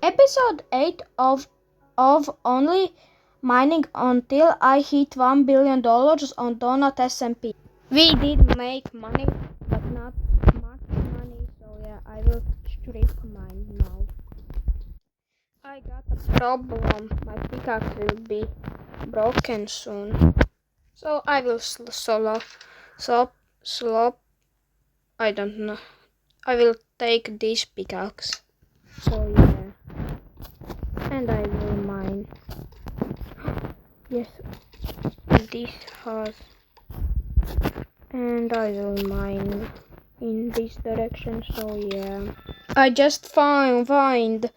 Episode 8 of Only Mining until I hit $1 billion on Donut SMP. We did make money, but not much money, so yeah, I will strip mine now. I got a problem. My pickaxe will be broken soon. So I will slop. I don't know. I will take this pickaxe. So yeah. And I will mine. Yes, this has. And I will mine in this direction. So yeah. I just find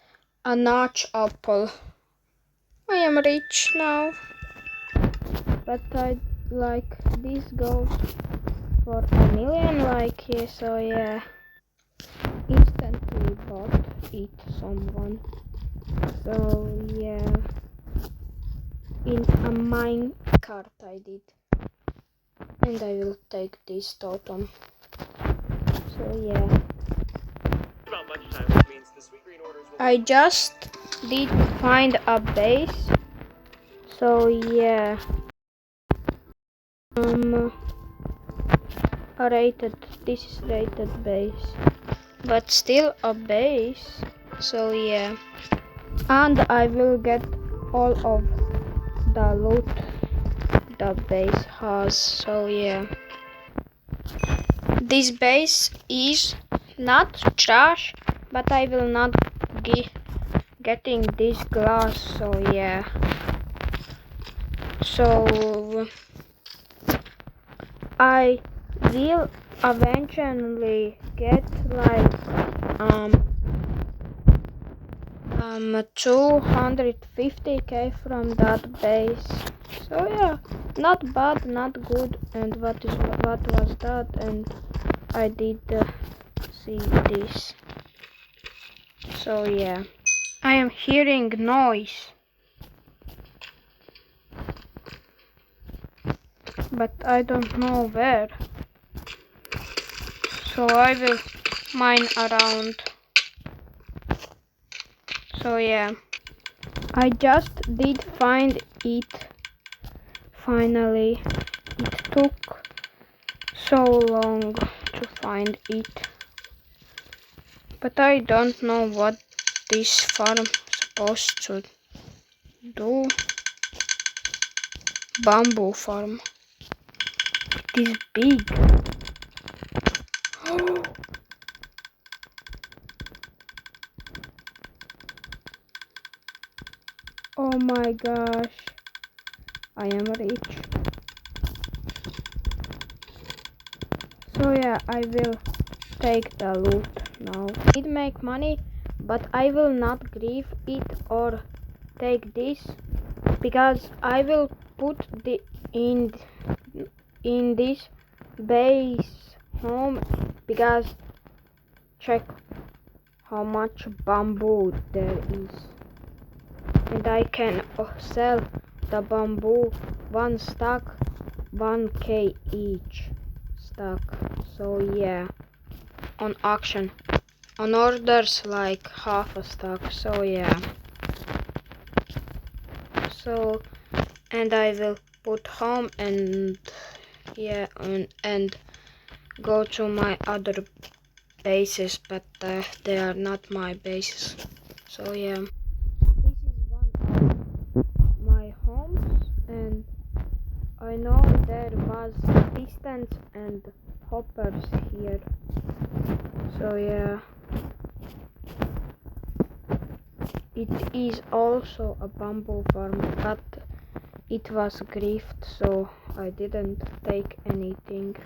a notch apple. I am rich now. But I like this goes for $1 million, like yeah, so yeah. Instantly bought it someone. So yeah. In a minecart I did. And I will take this totem. So yeah. I just did find a base. So yeah. This is rated base, but still a base. So yeah, and I will get all of the loot the base has. So yeah, this base is not trash, but I will not getting this glass. So yeah, so I will eventually get like 250k from that base. So yeah, not bad, not good. And what was that? And I did see this. So yeah, I am hearing noise, but I don't know where. So I will mine around. So yeah, I just did find it. Finally, it took so long to find it. But I don't know what this farm supposed to do. Bamboo farm. It is big. Oh my gosh, I am rich. So yeah, I will take the loot now. It make money, but I will not grieve it or take this because I will put in this base home because check how much bamboo there is. And I can sell the bamboo one stack 1k each stack. So yeah, on auction, on orders like half a stack. So yeah, so and I will put home and yeah, and go to my other bases, but they are not my bases. So yeah. My homes, and I know there was pistons and hoppers here. So yeah, it is also a bamboo farm, but it was griefed, so I didn't take anything.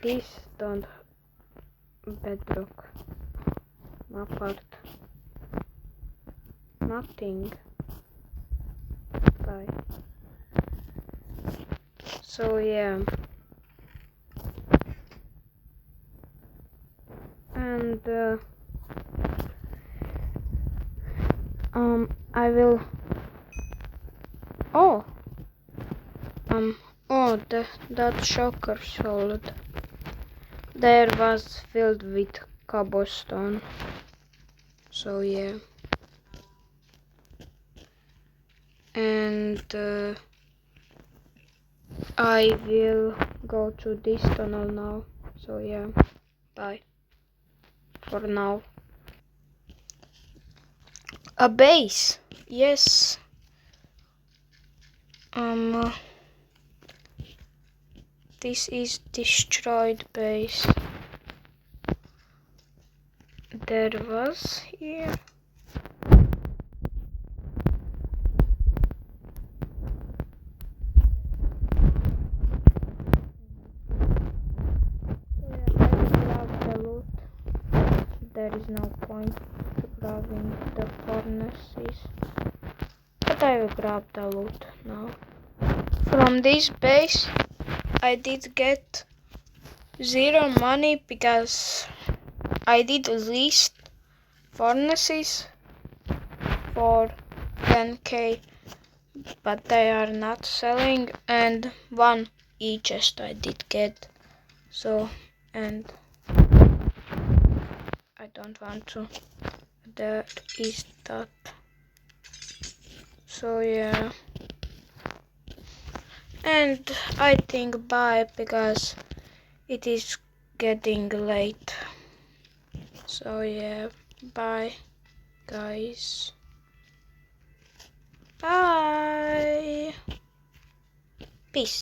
This don't bedrock, apart, nothing. Bye. So yeah, and I will. Oh, that shocker sold. There was filled with cobblestone. So yeah. And I will go to this tunnel now. So yeah, bye for now. A base. Yes. This is destroyed base. There was here. There is no point to grabbing the furnaces, but I will grab the loot now. From this base I did get 0 money because I did list furnaces for 10k, but they are not selling, and 1 e-chest I did get. So, and I don't want to. There is that. So yeah. And I think bye because it is getting late. So yeah, bye guys. Bye. Peace.